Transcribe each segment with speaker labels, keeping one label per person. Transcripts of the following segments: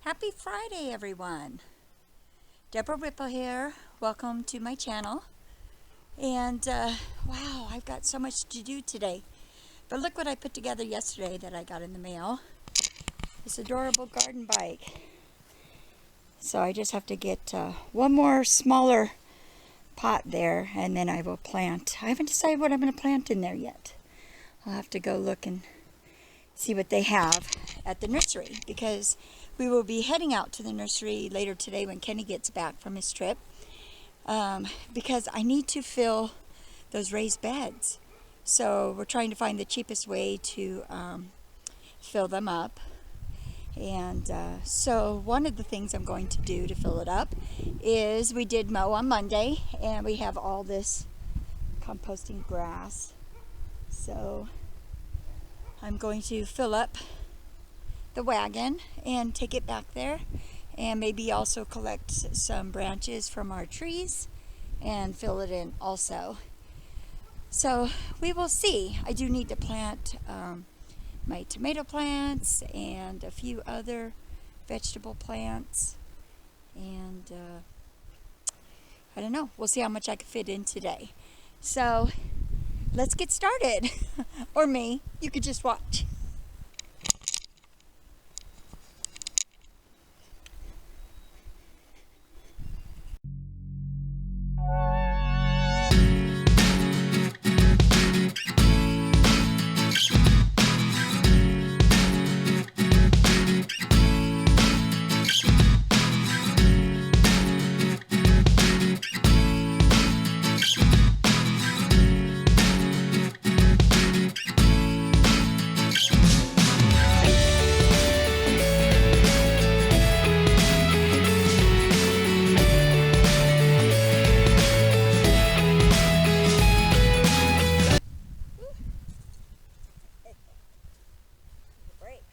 Speaker 1: Happy Friday, everyone. Deborah Whipple here. Welcome to my channel. And wow, I've got so much to do today. But look what I put together yesterday that I got in the mail. This adorable garden bike. So I just have to get one more smaller pot there, and then I will plant. I haven't decided what I'm going to plant in there yet. I'll have to go look and see what they have at the nursery, because we will be heading out to the nursery later today when Kenny gets back from his trip, because I need to fill those raised beds. So we're trying to find the cheapest way to fill them up. And so one of the things I'm going to do to fill it up is, we did mow on Monday and we have all this composting grass. So I'm going to fill up the wagon and take it back there, and maybe also collect some branches from our trees and fill it in also. So we will see. I do need to plant my tomato plants and a few other vegetable plants, and I don't know, we'll see how much I can fit in today. So let's get started. Or me, you could just watch. Break.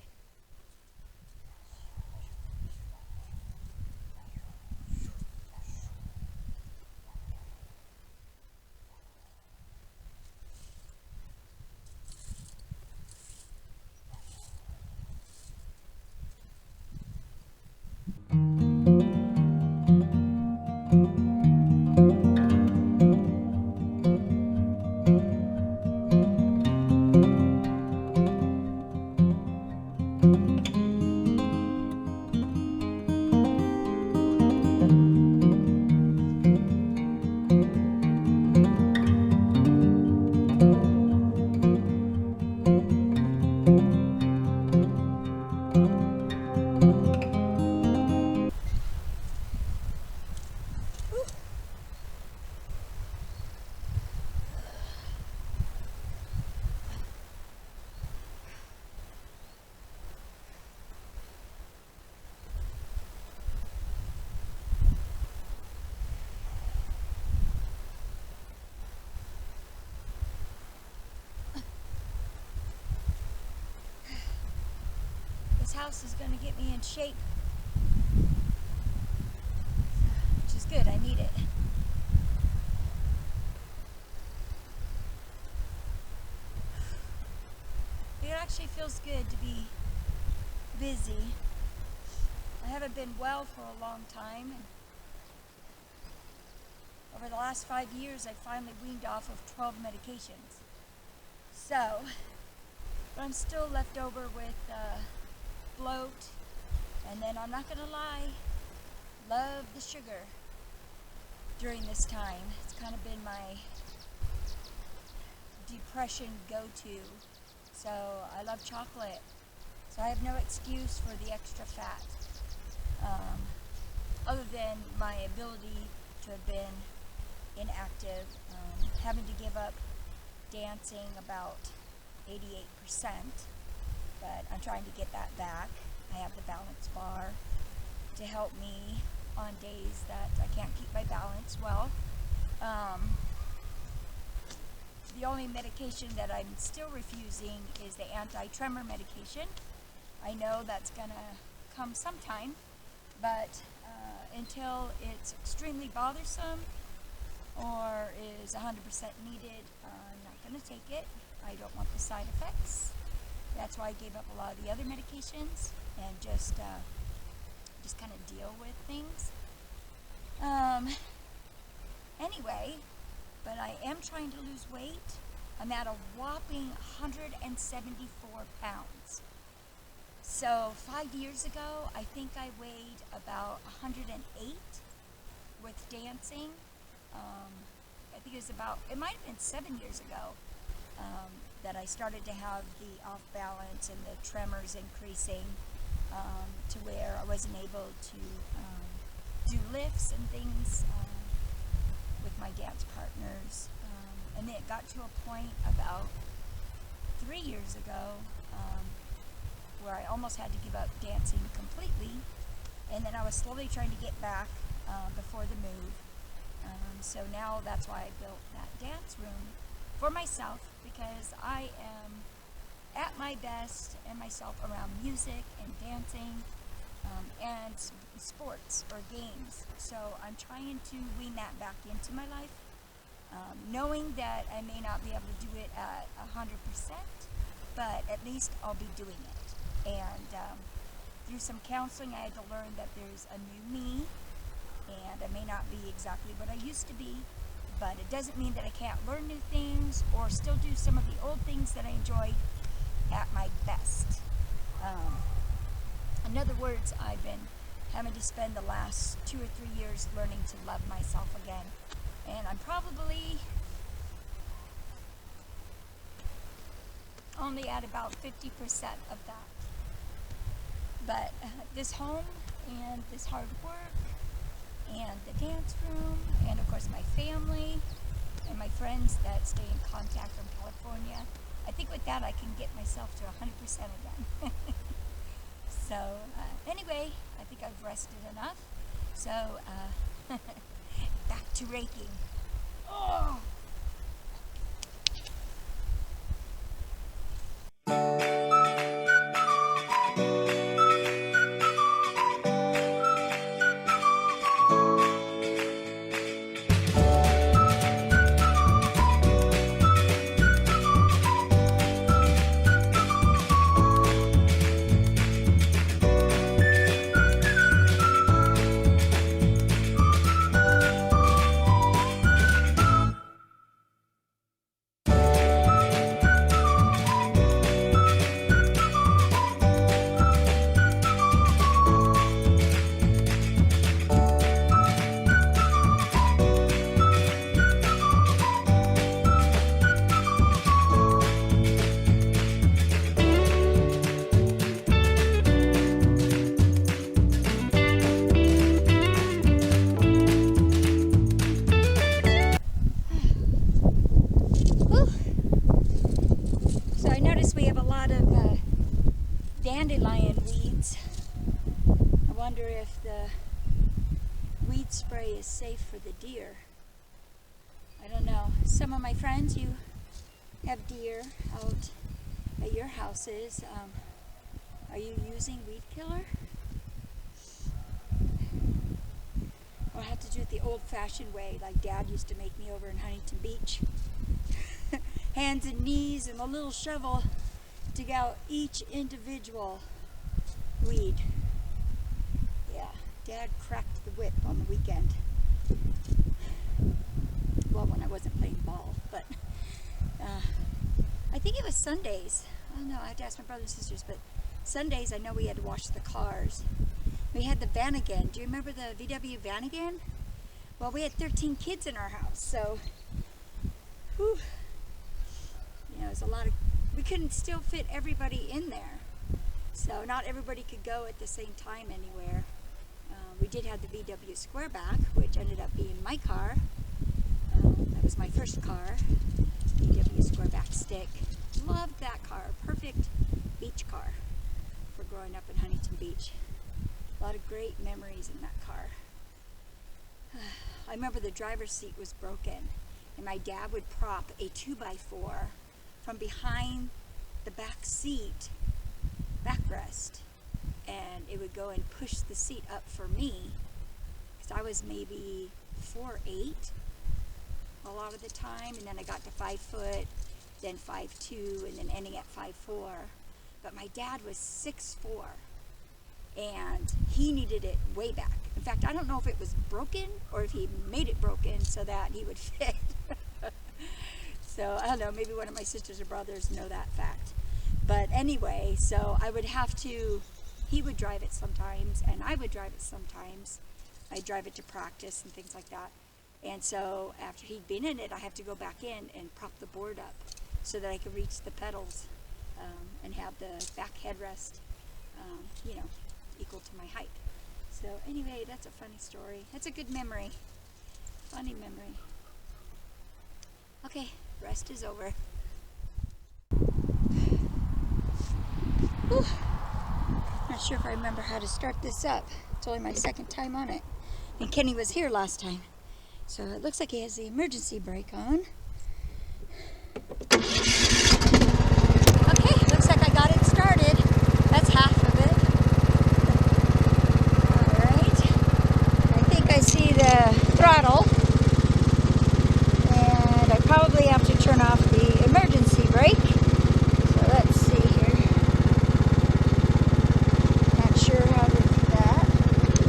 Speaker 1: This house is going to get me in shape, which is good. I need it. It actually feels good to be busy. I haven't been well for a long time, and over the last 5 years I finally weaned off of 12 medications. So, but I'm still left over with bloat, and then I'm not gonna lie, love the sugar during this time. It's kind of been my depression go-to. So I love chocolate, so I have no excuse for the extra fat, other than my ability to have been inactive, having to give up dancing about 88%, but I'm trying to get that back. I have the balance bar to help me on days that I can't keep my balance well. The only medication that I'm still refusing is the anti-tremor medication. I know that's gonna come sometime, but until it's extremely bothersome or is 100% needed, I'm not gonna take it. I don't want the side effects. That's why I gave up a lot of the other medications and just just kind of deal with things. Anyway, but I am trying to lose weight. I'm at a whopping 174 pounds. So 5 years ago, I think I weighed about 108 with dancing. I think it might have been 7 years ago that I started to have the off balance and the tremors increasing to where I wasn't able to do lifts and things with my dance partners. And then it got to a point about 3 years ago where I almost had to give up dancing completely, and then I was slowly trying to get back before the move. So now that's why I built that dance room for myself, because I am at my best and myself around music and dancing and sports or games. So I'm trying to wean that back into my life, knowing that I may not be able to do it at 100%, but at least I'll be doing it. And through some counseling, I had to learn that there's a new me, and I may not be exactly what I used to be, but it doesn't mean that I can't learn new things or still do some of the old things that I enjoyed at my best. In other words, I've been having to spend the last 2 or 3 years learning to love myself again, and I'm probably only at about 50% of that. But this home and this hard work and the dance room and of course my family and my friends that stay in contact from California, I think with that I can get myself to 100% again. So anyway, I think I've rested enough. So back to raking. Oh! We have a lot of dandelion weeds. I wonder if the weed spray is safe for the deer. I don't know. Some of my friends, you have deer out at your houses. Are you using weed killer? Or I have to do it the old-fashioned way, like Dad used to make me over in Huntington Beach. Hands and knees and a little shovel, dig out each individual weed. Yeah, Dad cracked the whip on the weekend. Well, when I wasn't playing ball, but I think it was Sundays. I don't know, I have to ask my brothers and sisters, but Sundays I know we had to wash the cars. We had the Vanagon. Do you remember the VW Vanagon? Well, we had 13 kids in our house, so whew. You know, it was a lot of, we couldn't still fit everybody in there. So not everybody could go at the same time anywhere. We did have the VW Squareback, which ended up being my car. That was my first car, VW Squareback stick. Loved that car, perfect beach car for growing up in Huntington Beach. A lot of great memories in that car. I remember the driver's seat was broken, and my dad would prop a 2x4 from behind the back seat backrest, and it would go and push the seat up for me, because I was maybe 4'8" a lot of the time, and then I got to 5 foot, then 5'2", and then ending at 5'4". But my dad was 6'4", and he needed it way back. In fact, I don't know if it was broken or if he made it broken so that he would fit. So I don't know, maybe one of my sisters or brothers know that fact. But anyway, so I would have to, he would drive it sometimes and I would drive it sometimes. I'd drive it to practice and things like that. And so after he'd been in it, I have to go back in and prop the board up so that I could reach the pedals and have the back headrest, you know, equal to my height. So anyway, that's a funny story. That's a good memory. Funny memory. Okay, rest is over. Whew. Not sure if I remember how to start this up. It's only my second time on it. And Kenny was here last time. So it looks like he has the emergency brake on. Okay, looks like I got it started. That's half of it. Alright. I think I see the throttle. And I probably have to turn off the emergency brake. So let's see here. Not sure how to do that.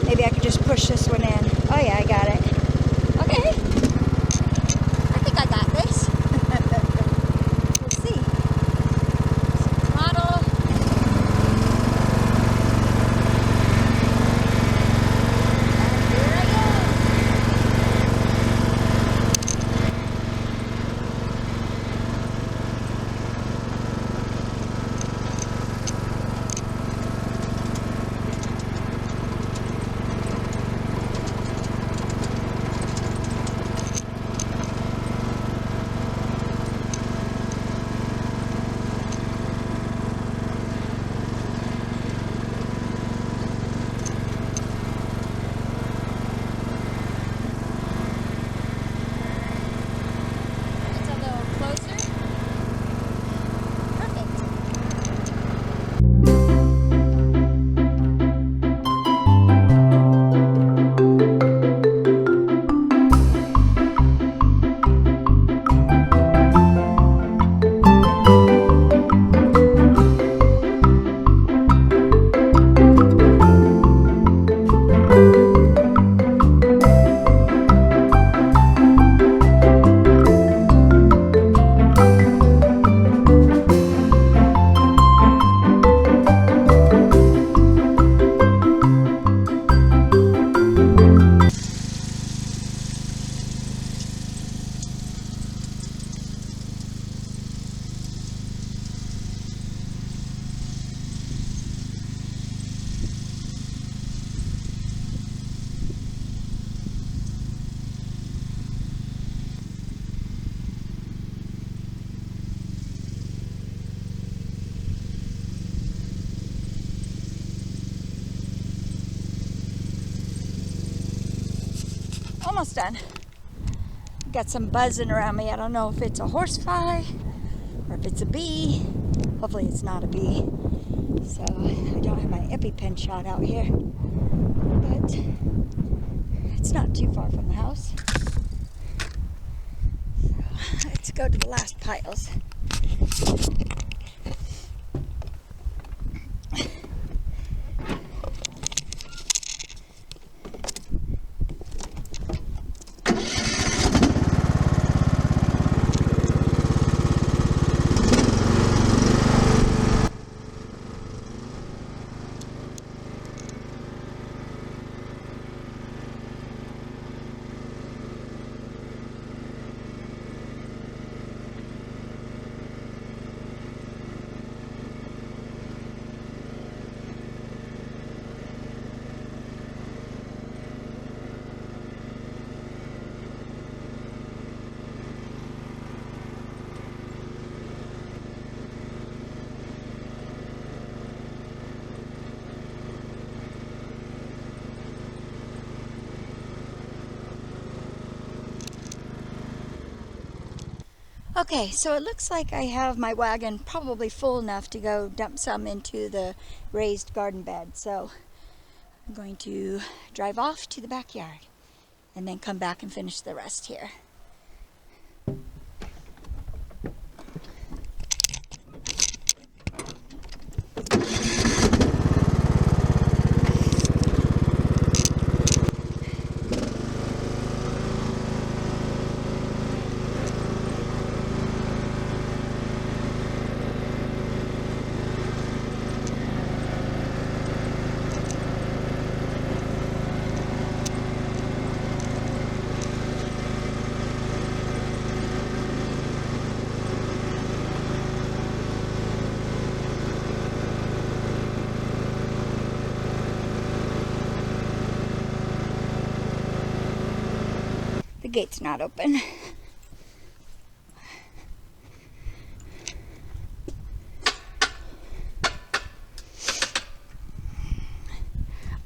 Speaker 1: Maybe I could just push this one in. Oh yeah, I got it. Okay. I think I got this. Let's see. Throttle. And here I go. It's a little closer. Perfect. Almost done. Got some buzzing around me. I don't know if it's a horsefly or if it's a bee. Hopefully it's not a bee. So I don't have my EpiPen shot out here. But it's not too far from the house. So let's go to the last piles. Okay, so it looks like I have my wagon probably full enough to go dump some into the raised garden bed. So I'm going to drive off to the backyard and then come back and finish the rest here. gate's not open.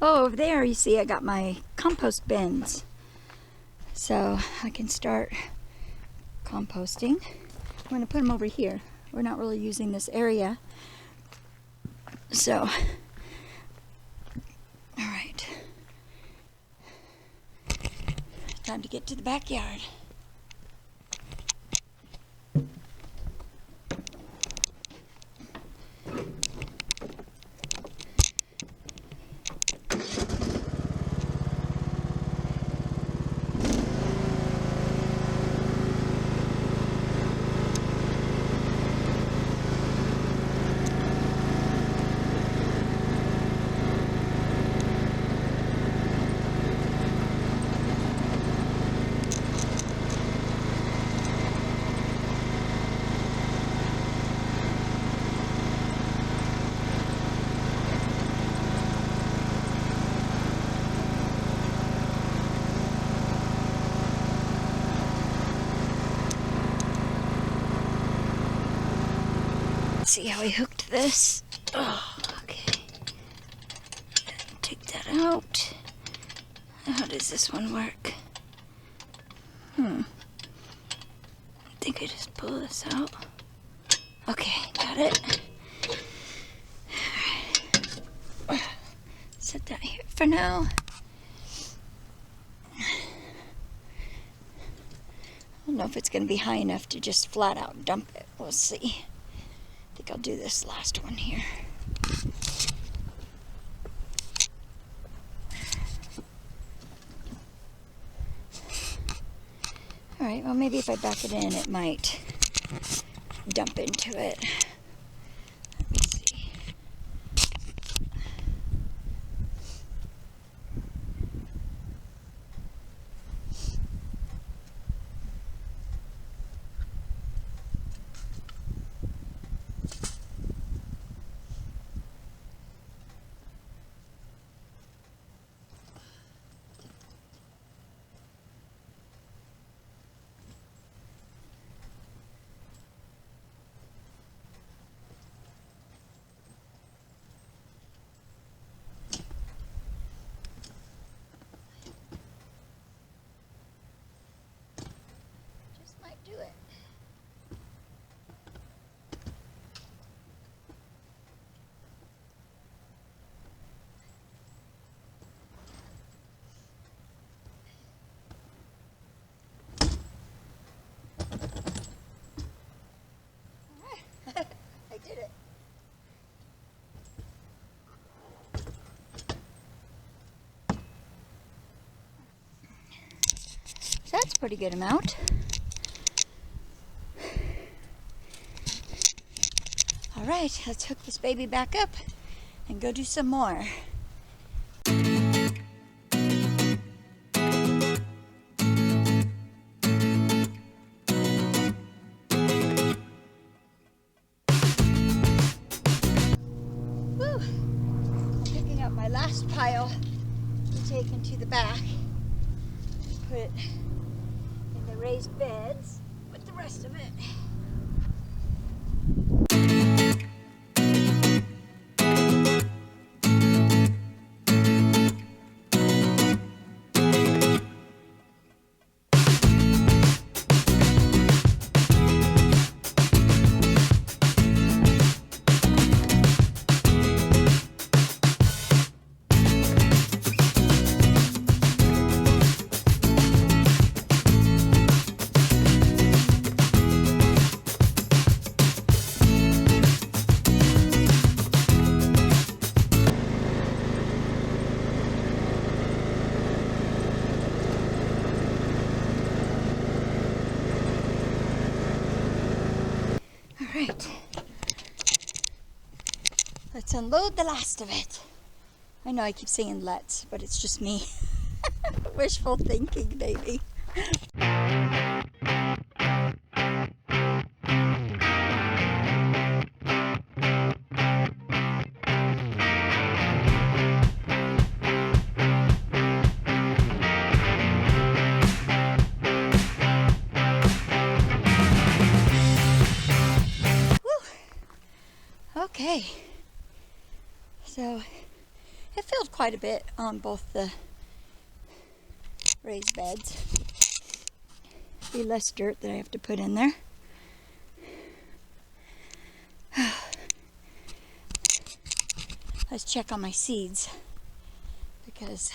Speaker 1: Oh, over there you see I got my compost bins. So I can start composting. I'm going to put them over here. We're not really using this area. So, alright. Time to get to the backyard. See how I hooked this? Oh, okay. Take that out. How does this one work? I think I just pull this out. Okay, got it. Alright. Set that here for now. I don't know if it's going to be high enough to just flat out dump it. We'll see. I think I'll do this last one here. Alright, well maybe if I back it in it might dump into it. Let me see. Do it. I did it. So that's a pretty good amount. Alright, let's hook this baby back up and go do some more. Woo! I'm picking up my last pile to take into the back. Put it in the raised beds with the rest of it. Alright, let's unload the last of it. I know I keep saying let's, but it's just me. Wishful thinking, baby. Okay, so it filled quite a bit on both the raised beds. Be less dirt that I have to put in there. Let's check on my seeds because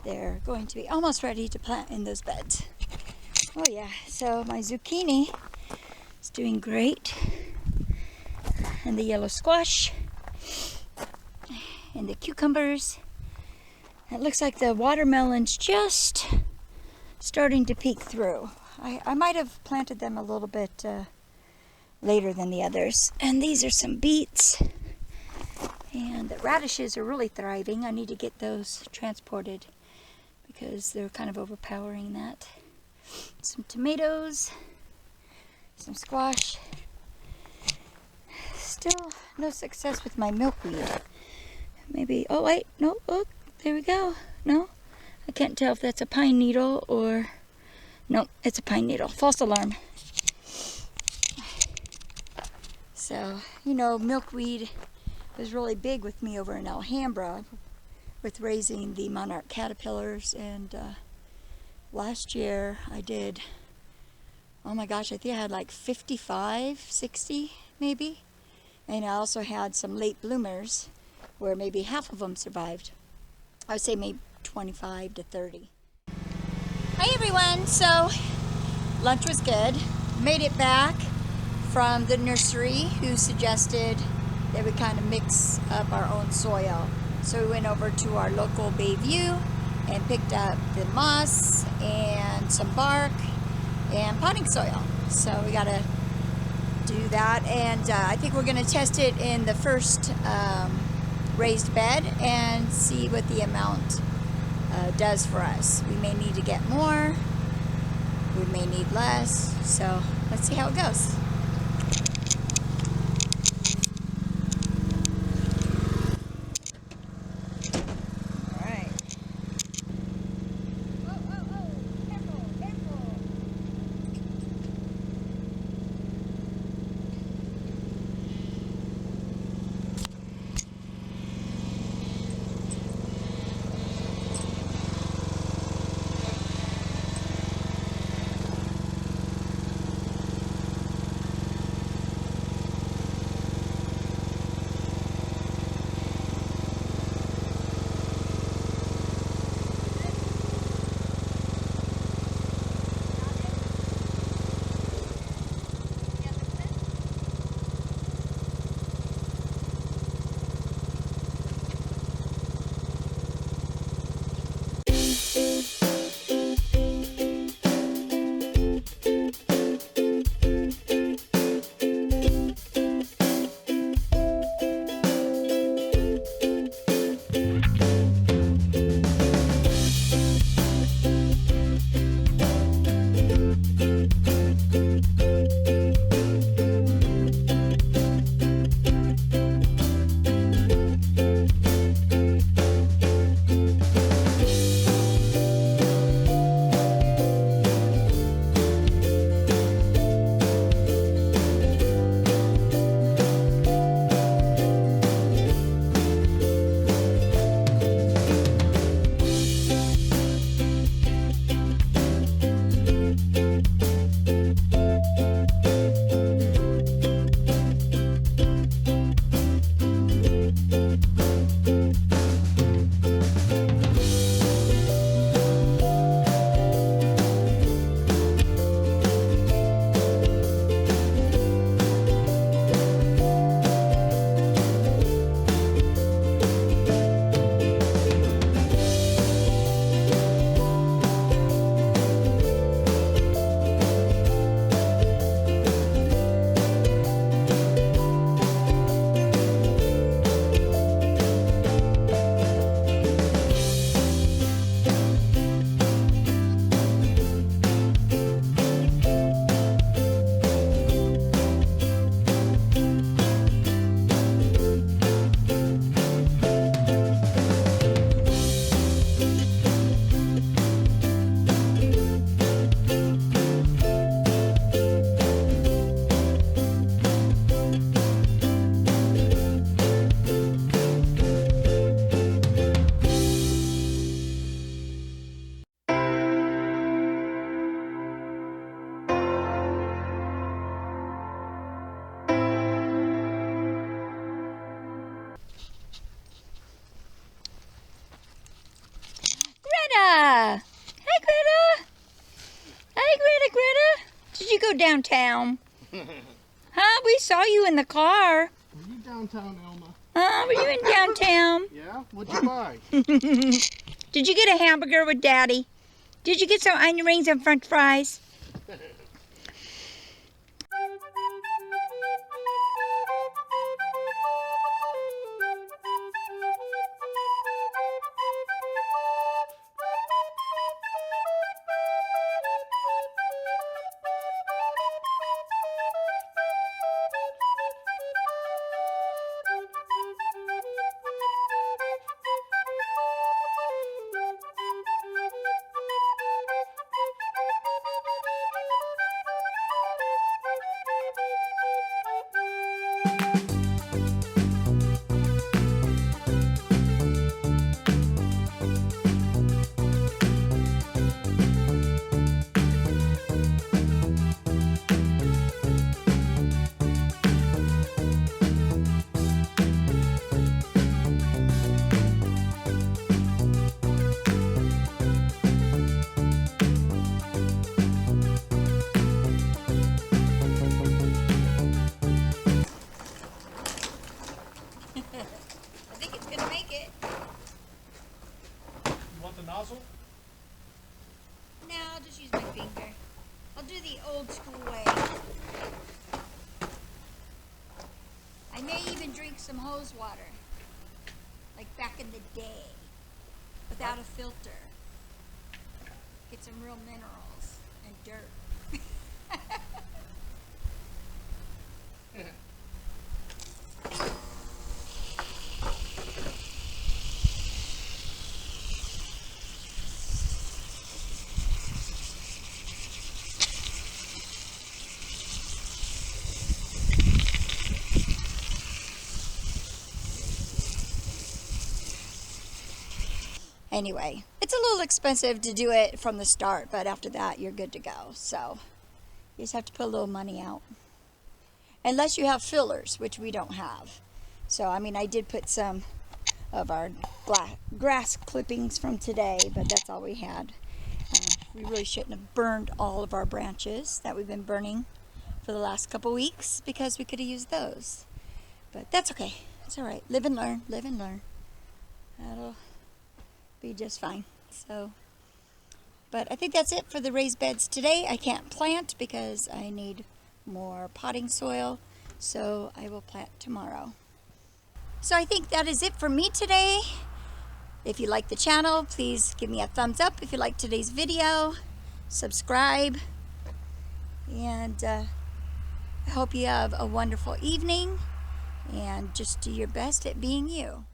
Speaker 1: they're going to be almost ready to plant in those beds. Oh yeah, so my zucchini is doing great, and the yellow squash, and the cucumbers. It looks like the watermelon's just starting to peek through. I might have planted them a little bit later than the others. And these are some beets. And the radishes are really thriving. I need to get those transported because they're kind of overpowering that. Some tomatoes, some squash. Still no success with my milkweed. Maybe, oh wait, no, look, there we go. No, I can't tell if that's a pine needle or, no, it's a pine needle. False alarm. So, you know, milkweed was really big with me over in Alhambra with raising the monarch caterpillars, and last year I did, oh my gosh, I think I had like 55, 60 maybe, and I also had some late bloomers where maybe half of them survived. I would say maybe 25 to 30. Hi everyone, so lunch was good. Made it back from the nursery who suggested that we kind of mix up our own soil. So we went over to our local Bayview and picked up the moss and some bark and potting soil. So we got to do that, and I think we're going to test it in the first raised bed and see what the amount does for us. We may need to get more, we may need less, so let's see how it goes. did you go downtown? Huh? We saw you in the car.
Speaker 2: Were you downtown, Elma?
Speaker 1: Were you in downtown?
Speaker 2: Yeah? What'd you buy?
Speaker 1: Did you get a hamburger with Daddy? Did you get some onion rings and french fries? I think it's gonna make it.
Speaker 2: You want the nozzle?
Speaker 1: No, I'll just use my finger. I'll do the old school way. I may even drink some hose water, like back in the day, without a filter. Get some real minerals and dirt. Anyway, it's a little expensive to do it from the start, but after that, you're good to go. So you just have to put a little money out. Unless you have fillers, which we don't have. So, I mean, I did put some of our grass clippings from today, but that's all we had. We really shouldn't have burned all of our branches that we've been burning for the last couple weeks because we could have used those. But that's okay. It's all right. Live and learn. Live and learn. That'll be just fine. So, but I think that's it for the raised beds today. I can't plant because I need more potting soil, so I will plant tomorrow. So I think that is it for me today. If you like the channel, please give me a thumbs up. If you like today's video, subscribe, and I hope you have a wonderful evening and just do your best at being you.